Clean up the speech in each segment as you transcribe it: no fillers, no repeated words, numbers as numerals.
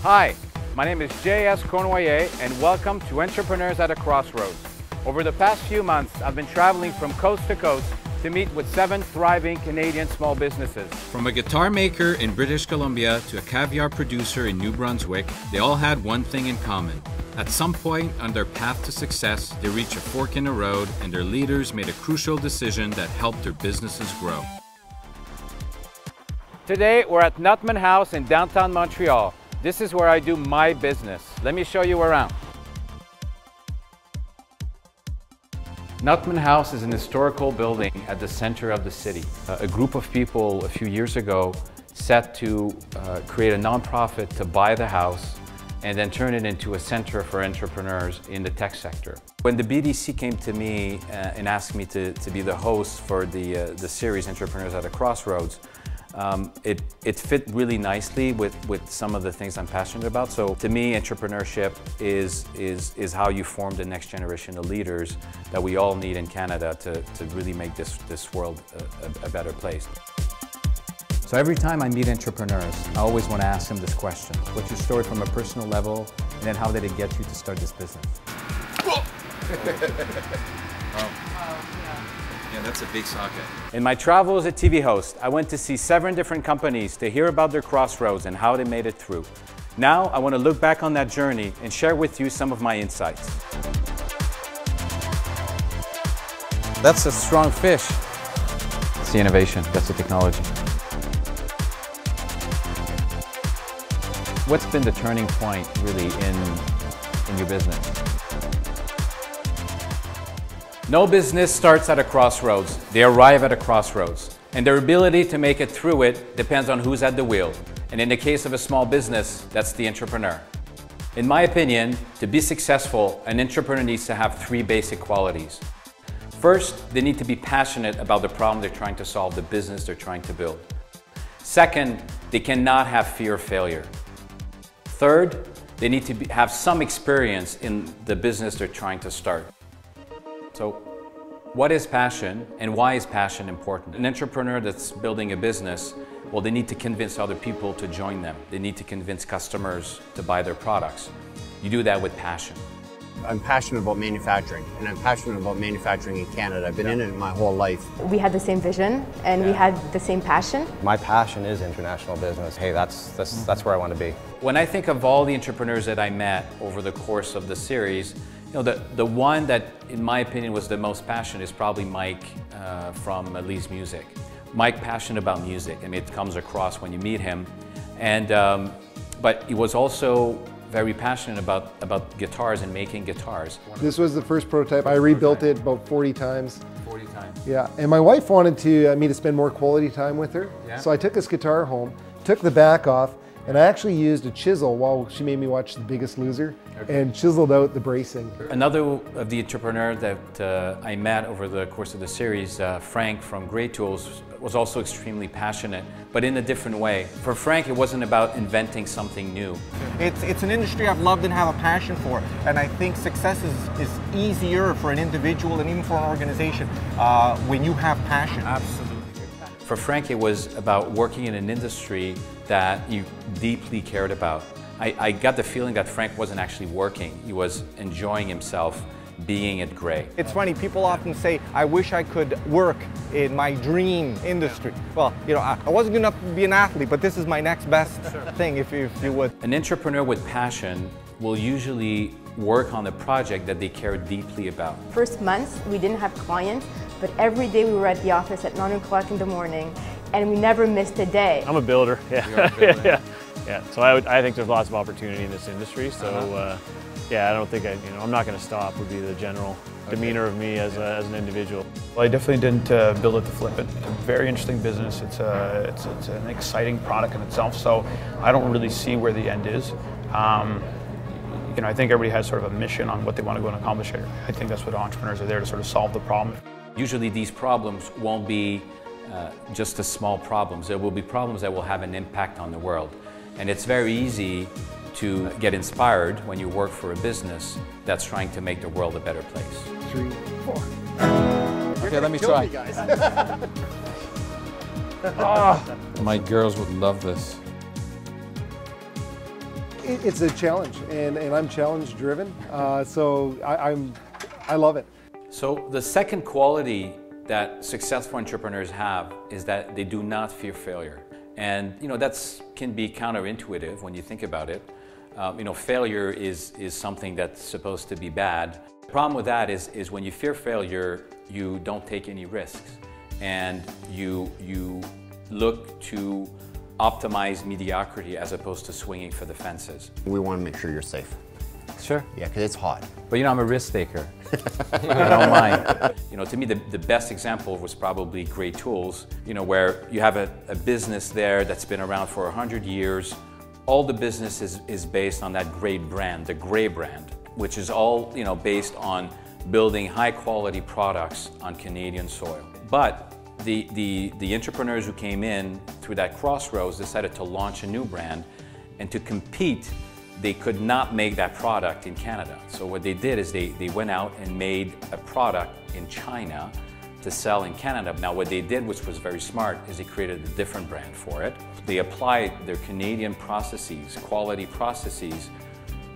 Hi, my name is J.S. Cournoyer and welcome to Entrepreneurs at a Crossroads. Over the past few months, I've been traveling from coast to coast to meet with 7 thriving Canadian small businesses. From a guitar maker in British Columbia to a caviar producer in New Brunswick, they all had one thing in common. At some point on their path to success, they reached a fork in the road and their leaders made a crucial decision that helped their businesses grow. Today, we're at Knut House in downtown Montreal. This is where I do my business. Let me show you around. Knut House is an historical building at the center of the city. A group of people a few years ago set to create a nonprofit to buy the house and then turn it into a center for entrepreneurs in the tech sector. When the BDC came to me and asked me to be the host for the series Entrepreneurs at a Crossroads, it fit really nicely with some of the things I'm passionate about. So to me, entrepreneurship is how you form the next generation of leaders that we all need in Canada to really make this world a better place. So every time I meet entrepreneurs, I always want to ask them this question. What's your story from a personal level, and then how did it get you to start this business? Yeah, that's a big socket. In my travels as a TV host, I went to see 7 different companies to hear about their crossroads and how they made it through. Now, I want to look back on that journey and share with you some of my insights. That's a strong fish. That's the innovation, that's the technology. What's been the turning point, really, in your business? No business starts at a crossroads. They arrive at a crossroads. And their ability to make it through it depends on who's at the wheel. And in the case of a small business, that's the entrepreneur. In my opinion, to be successful, an entrepreneur needs to have 3 basic qualities. First, they need to be passionate about the problem they're trying to solve, the business they're trying to build. Second, they cannot have fear of failure. Third, they need to have some experience in the business they're trying to start. So, what is passion and why is passion important? An entrepreneur that's building a business, well, they need to convince other people to join them. They need to convince customers to buy their products. You do that with passion. I'm passionate about manufacturing, and I'm passionate about manufacturing in Canada. I've been in it my whole life. We had the same vision, and we had the same passion. My passion is international business. Hey, that's where I want to be. When I think of all the entrepreneurs that I met over the course of the series, you know, the one that, in my opinion, was the most passionate is probably Mike from Lee's Music. Mike, passionate about music. I mean, it comes across when you meet him. And, but he was also very passionate about guitars and making guitars. This was the first prototype. I rebuilt it about 40 times. 40 times. Yeah, and my wife wanted me to spend more quality time with her. Yeah. So I took this guitar home, took the back off, and I actually used a chisel while she made me watch The Biggest Loser and chiseled out the bracing. Another of the entrepreneurs that I met over the course of the series, Frank from Great Tools, was also extremely passionate, but in a different way. For Frank, it wasn't about inventing something new. It's an industry I've loved and have a passion for, and I think success is easier for an individual and even for an organization when you have passion. Absolutely. For Frank, it was about working in an industry that you deeply cared about. I got the feeling that Frank wasn't actually working. He was enjoying himself being at Gray. It's funny, people often say, I wish I could work in my dream industry. Well, you know, I wasn't going to be an athlete, but this is my next best thing, if you would. An entrepreneur with passion will usually work on a project that they care deeply about. First months, we didn't have clients, but every day we were at the office at 9 o'clock in the morning, and we never missed a day. I'm a builder, yeah. You're a builder. Yeah. So I think there's lots of opportunity in this industry. So yeah, I don't think I'm not going to stop. Would be the general demeanor of me as an individual. Well, I definitely didn't build it to flip it. It's a very interesting business. It's an exciting product in itself. So I don't really see where the end is. You know, I think everybody has sort of a mission on what they want to go and accomplish here. I think that's what entrepreneurs are there to sort of solve the problem. Usually these problems won't be just the small problems. There will be problems that will have an impact on the world. And it's very easy to get inspired when you work for a business that's trying to make the world a better place. 3, 4. Okay, let me try. My girls would love this. It's a challenge, and I'm challenge driven, so I love it. So the second quality that successful entrepreneurs have is that they do not fear failure. And that can be counterintuitive when you think about it. Failure is something that's supposed to be bad. The problem with that is when you fear failure, you don't take any risks, and you look to optimize mediocrity as opposed to swinging for the fences. We want to make sure you're safe. Sure. Yeah, because it's hot. But I'm a risk taker. I don't mind. To me, the best example was probably Great Tools, where you have a business there that's been around for 100 years. All the business is based on that great brand, the Gray brand, which is all based on building high quality products on Canadian soil. But the entrepreneurs who came in through that crossroads decided to launch a new brand, and to compete, they could not make that product in Canada. So what they did is they went out and made a product in China to sell in Canada. Now what they did, which was very smart, is they created a different brand for it. They applied their Canadian processes, quality processes,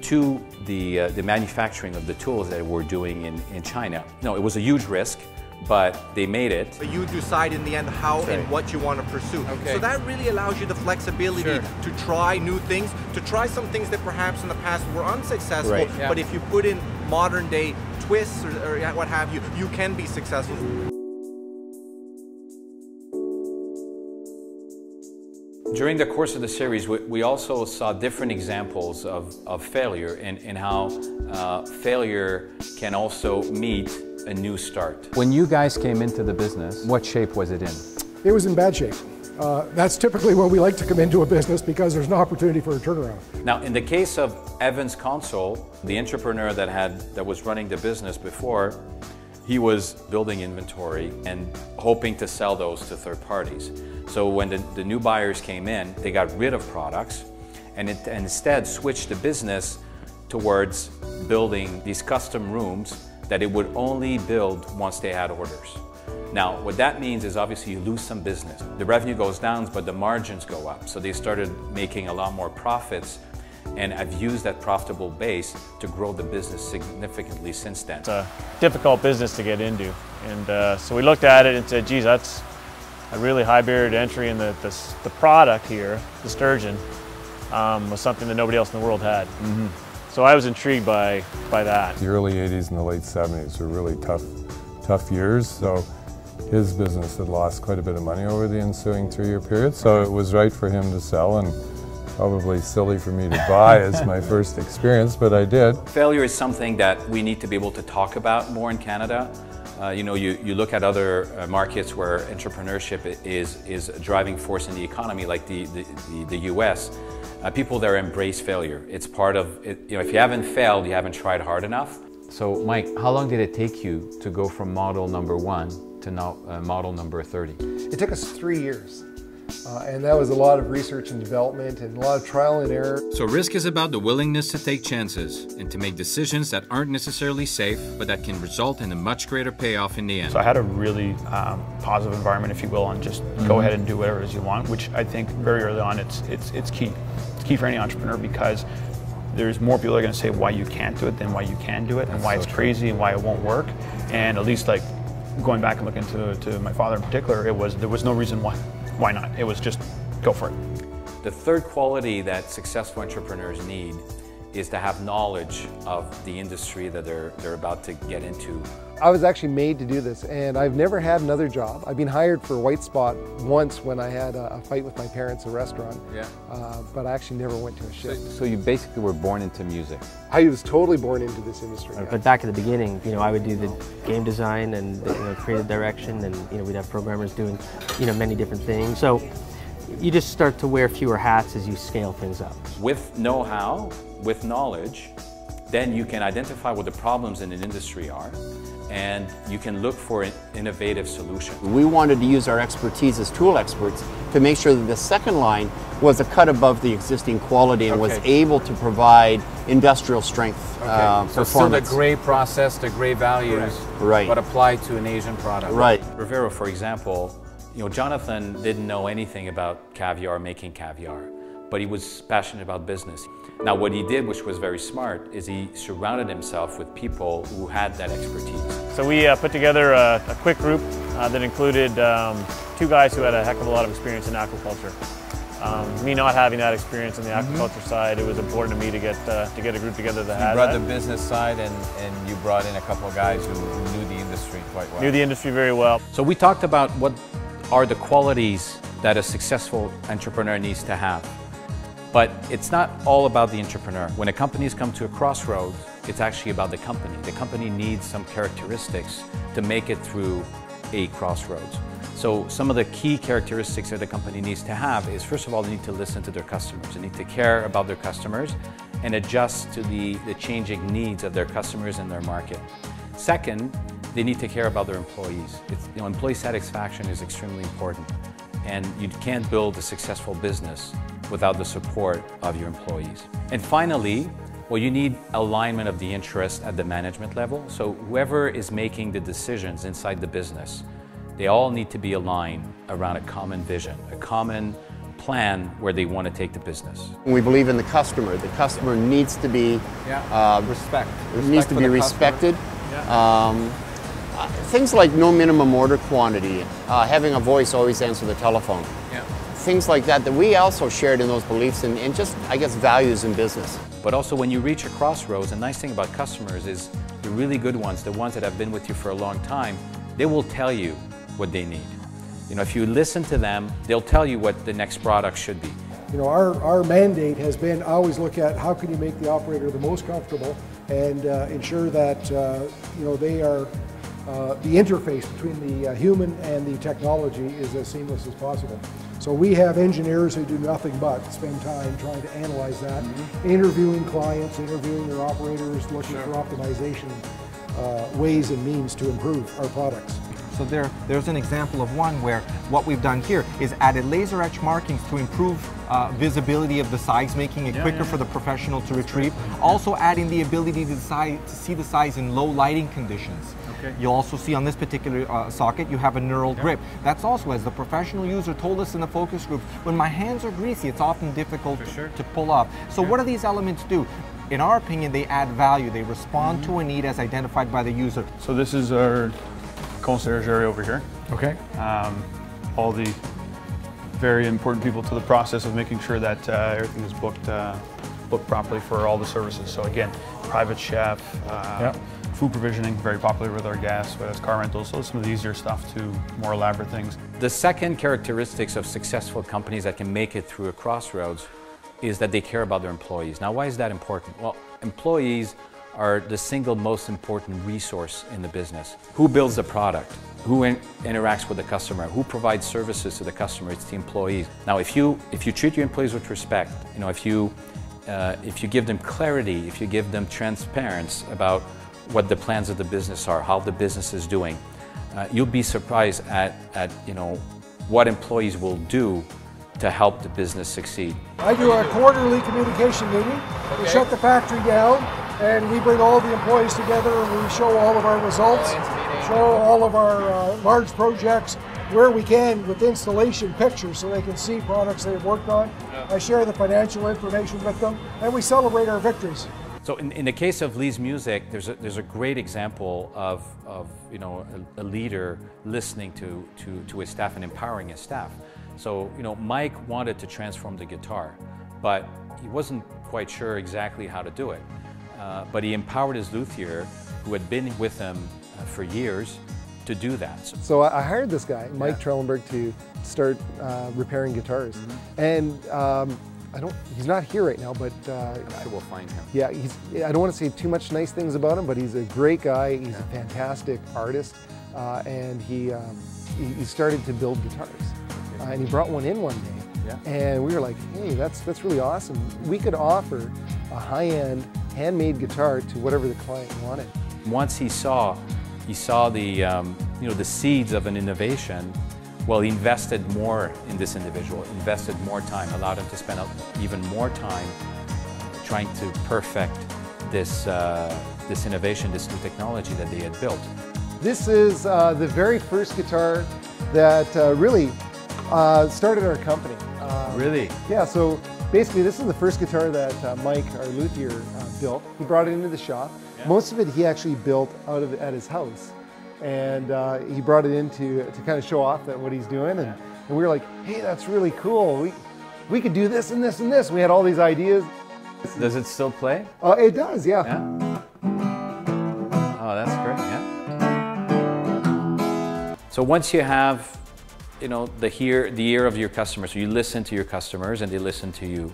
to the manufacturing of the tools that we're doing in China. No, it was a huge risk, but they made it. But you decide in the end how and what you want to pursue. Okay. So that really allows you the flexibility to try new things, to try some things that perhaps in the past were unsuccessful, Right. Yeah. but if you put in modern day twists or what have you, you can be successful. During the course of the series, we also saw different examples of failure and how failure can also meet a new start. When you guys came into the business, what shape was it in? It was in bad shape. That's typically when we like to come into a business because there's no opportunity for a turnaround. Now, in the case of Evans Console, the entrepreneur that was running the business before, he was building inventory and hoping to sell those to third parties. So when the new buyers came in, they got rid of products and instead switched the business towards building these custom rooms that it would only build once they had orders. Now, what that means is obviously you lose some business. The revenue goes down, but the margins go up. So they started making a lot more profits, and I've used that profitable base to grow the business significantly since then. It's a difficult business to get into, and so we looked at it and said, geez, that's a really high barrier to entry, and the product here, the sturgeon, was something that nobody else in the world had. Mm-hmm. So I was intrigued by that. The early 80s and the late 70s were really tough years, so his business had lost quite a bit of money over the ensuing 3-year period, so it was right for him to sell, and probably silly for me to buy as my first experience, but I did. Failure is something that we need to be able to talk about more in Canada. You look at other markets where entrepreneurship is a driving force in the economy, like the US. People there embrace failure. It's part of it. If you haven't failed, you haven't tried hard enough. So, Mike, how long did it take you to go from model number 1 to now model number 30? It took us 3 years. And that was a lot of research and development and a lot of trial and error. So risk is about the willingness to take chances and to make decisions that aren't necessarily safe, but that can result in a much greater payoff in the end. So I had a really positive environment, if you will, on just go ahead and do whatever it is you want, which I think very early on it's key. It's key for any entrepreneur, because there's more people that are going to say why you can't do it than why you can do it, and why it's crazy and why it won't work. And at least, like, going back and looking to my father in particular, there was no reason why not. It was just go for it. The third quality that successful entrepreneurs need is to have knowledge of the industry that they're about to get into. I was actually made to do this, and I've never had another job. I've been hired for White Spot once when I had a fight with my parents at a restaurant, but I actually never went to a shift. So you basically were born into music. I was totally born into this industry. But back at the beginning, I would do the game design and creative direction, and we'd have programmers doing many different things. So you just start to wear fewer hats as you scale things up. With know-how, with knowledge, then you can identify what the problems in an industry are, and you can look for an innovative solution. We wanted to use our expertise as tool experts to make sure that the second line was a cut above the existing quality and was able to provide industrial strength So performance. still the gray process, the gray values, but applied to an Asian product. Right. Rivero, for example, Jonathan didn't know anything about caviar, making caviar, but he was passionate about business. Now what he did, which was very smart, is he surrounded himself with people who had that expertise. So we put together a quick group that included 2 guys who had a heck of a lot of experience in aquaculture. Me not having that experience in the aquaculture side, it was important to me to get a group together that had You brought that. the business side and you brought in a couple of guys who knew the industry quite well. Knew the industry very well. So we talked about what are the qualities that a successful entrepreneur needs to have. But it's not all about the entrepreneur. When a company's come to a crossroads, it's actually about the company. The company needs some characteristics to make it through a crossroads. So some of the key characteristics that the company needs to have is, first of all, they need to listen to their customers. They need to care about their customers and adjust to the changing needs of their customers and their market. Second, they need to care about their employees. Employee satisfaction is extremely important, and you can't build a successful business without the support of your employees. And finally, well, you need alignment of the interest at the management level. So whoever is making the decisions inside the business, they all need to be aligned around a common vision, a common plan where they want to take the business. We believe in the customer. The customer needs to be needs to be respected. Things like no minimum order quantity, having a voice always answer the telephone. Things like that we also shared in those beliefs and just, I guess, values in business. But also when you reach a crossroads, the nice thing about customers is the really good ones, the ones that have been with you for a long time, they will tell you what they need. If you listen to them, they'll tell you what the next product should be. Our mandate has been always look at how can you make the operator the most comfortable and ensure that they are the interface between the human and the technology is as seamless as possible. So we have engineers who do nothing but spend time trying to analyze that, interviewing clients, interviewing their operators, looking for optimization ways and means to improve our products. So there's an example of one where what we've done here is added laser etch markings to improve visibility of the size, making it quicker for the professional to retrieve. Also adding the ability to see the size in low lighting conditions. You'll also see on this particular socket, you have a knurled grip. That's also, as the professional user told us in the focus group, when my hands are greasy, it's often difficult to pull off. So what do these elements do? In our opinion, they add value. They respond to a need as identified by the user. So this is our concierge area over here. Okay. All the very important people to the process of making sure that everything is booked properly for all the services. So again, private chef, food provisioning, very popular with our guests, whether it's car rentals, so some of the easier stuff to more elaborate things. The second characteristics of successful companies that can make it through a crossroads is that they care about their employees. Now, why is that important? Well, employees are the single most important resource in the business. Who builds the product? Who interacts with the customer? Who provides services to the customer? It's the employees. Now, if you treat your employees with respect, if you give them clarity, if you give them transparency about what the plans of the business are, how the business is doing, you'll be surprised at what employees will do to help the business succeed. I do a quarterly communication meeting. We shut the factory down and we bring all the employees together and we show all of our results, show all of our large projects where we can with installation pictures so they can see products they've worked on. I share the financial information with them and we celebrate our victories. So in the case of Lee's Music, there's a great example of a leader listening to his staff and empowering his staff. So Mike wanted to transform the guitar, but he wasn't quite sure exactly how to do it. But he empowered his luthier, who had been with him for years, to do that. So I hired this guy, Mike Trellenberg, to start repairing guitars. And he's not here right now, but I'm sure we'll find him. Yeah, I don't want to say too much nice things about him, but he's a great guy. He's a fantastic artist, and he started to build guitars. And he brought one in one day, and we were like, hey, that's really awesome. We could offer a high-end handmade guitar to whatever the client wanted. Once he saw the seeds of an innovation, well, he invested more in this individual, invested more time, allowed him to spend even more time trying to perfect this innovation, this new technology that they had built. This is the very first guitar that really started our company. Really? Yeah, so basically this is the first guitar that Mike, our luthier, built. He brought it into the shop. Yeah. Most of it he actually built at his house. And he brought it in to kind of show off what he's doing. And we were like, hey, that's really cool. We could do this and this and this. We had all these ideas. Does it still play? It does, yeah. Oh, that's great, yeah. So once you have, you know, the ear of your customers, so you listen to your customers and they listen to you,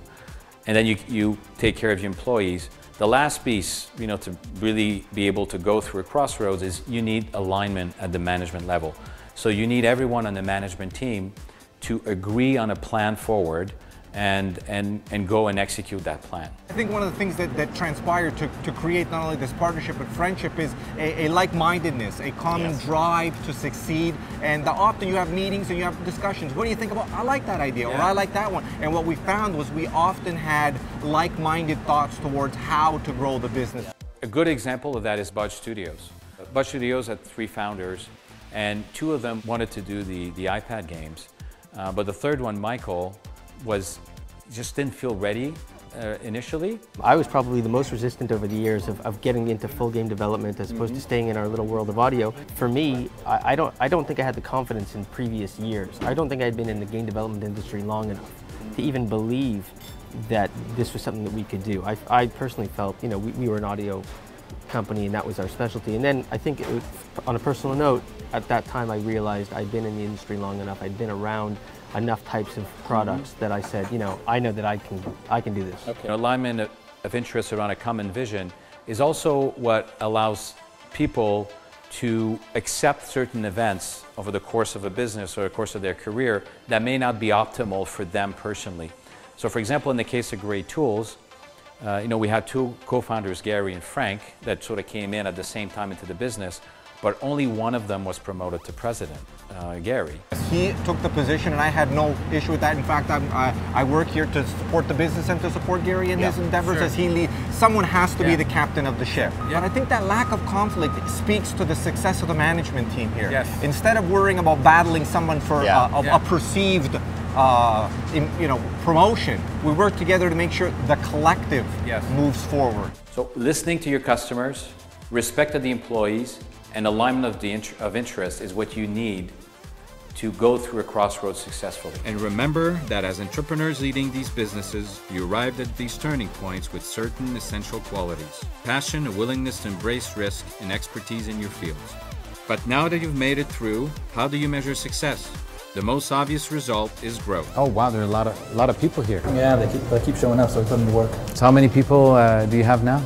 and then you take care of your employees. The last piece, you know, to really be able to go through a crossroads is you need alignment at the management level. So you need everyone on the management team to agree on a plan forward and go and execute that plan. I think one of the things that transpired to create not only this partnership but friendship is a like-mindedness, a common drive to succeed, and often you have meetings and you have discussions. What do you think about, I like that idea, or I like that one. And what we found was we often had like-minded thoughts towards how to grow the business. A good example of that is Budge Studios. Budge Studios had 3 founders, and 2 of them wanted to do the iPad games, but the third one, Michael, just didn't feel ready initially. I was probably the most resistant over the years of getting into full game development as opposed to staying in our little world of audio. For me, I don't think I had the confidence in previous years. I don't think I'd been in the game development industry long enough to even believe that this was something that we could do. I personally felt, you know, we were an audio company and that was our specialty. And then I think on a personal note, at that time I realized I'd been in the industry long enough, I'd been around enough types of products that I said, you know, I know that I can do this. Okay. Alignment of interest around a common vision is also what allows people to accept certain events over the course of a business or the course of their career that may not be optimal for them personally. So for example, in the case of Great Tools, you know, we had 2 co-founders, Gary and Frank, that sort of came in at the same time into the business, but only one of them was promoted to president, Gary. He took the position and I had no issue with that. In fact, I work here to support the business and to support Gary in his endeavors as he leads. Someone has to be the captain of the ship. But I think that lack of conflict speaks to the success of the management team here. Instead of worrying about battling someone for a perceived you know, promotion, we work together to make sure the collective moves forward. So listening to your customers, respect of the employees, and alignment of interest is what you need to go through a crossroads successfully. And remember that as entrepreneurs leading these businesses, you arrived at these turning points with certain essential qualities: passion, a willingness to embrace risk, and expertise in your fields. But now that you've made it through, how do you measure success? The most obvious result is growth. Oh wow, there are a lot of people here. Yeah, they keep showing up, so we put them to work. So how many people do you have now?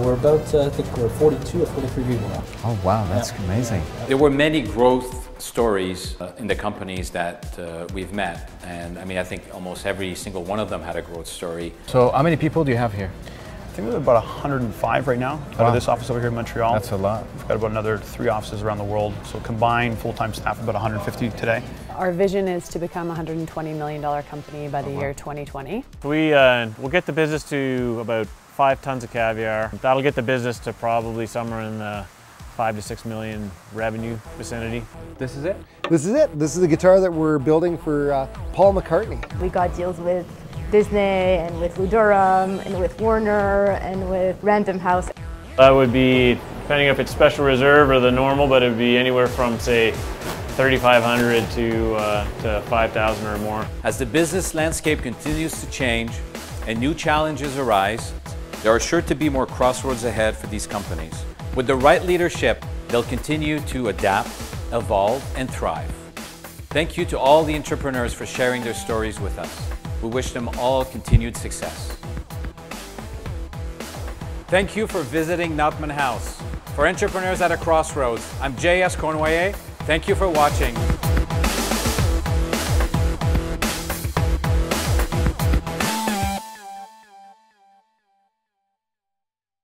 We're about, I think we're 42 or 43 people now. Oh wow, that's amazing. There were many growth stories in the companies that we've met, and I mean, I think almost every single one of them had a growth story. So how many people do you have here? I think we have about 105 right now out of this office over here in Montreal. That's a lot. We've got about another 3 offices around the world, so combined full-time staff about 150 today. Our vision is to become a $120 million company by the year 2020. We'll get the business to about 5 tons of caviar. That'll get the business to probably somewhere in the 5 to 6 million revenue vicinity. This is it? This is it. This is the guitar that we're building for Paul McCartney. We got deals with Disney and with Lou Durham and with Warner and with Random House. That would be, depending if it's special reserve or the normal, but it would be anywhere from, say, 3,500 to 5,000 or more. As the business landscape continues to change and new challenges arise, there are sure to be more crossroads ahead for these companies. With the right leadership, they'll continue to adapt, evolve, and thrive. Thank you to all the entrepreneurs for sharing their stories with us. We wish them all continued success. Thank you for visiting Knut House. For entrepreneurs at a crossroads, I'm J.S. Cournoyer. Thank you for watching.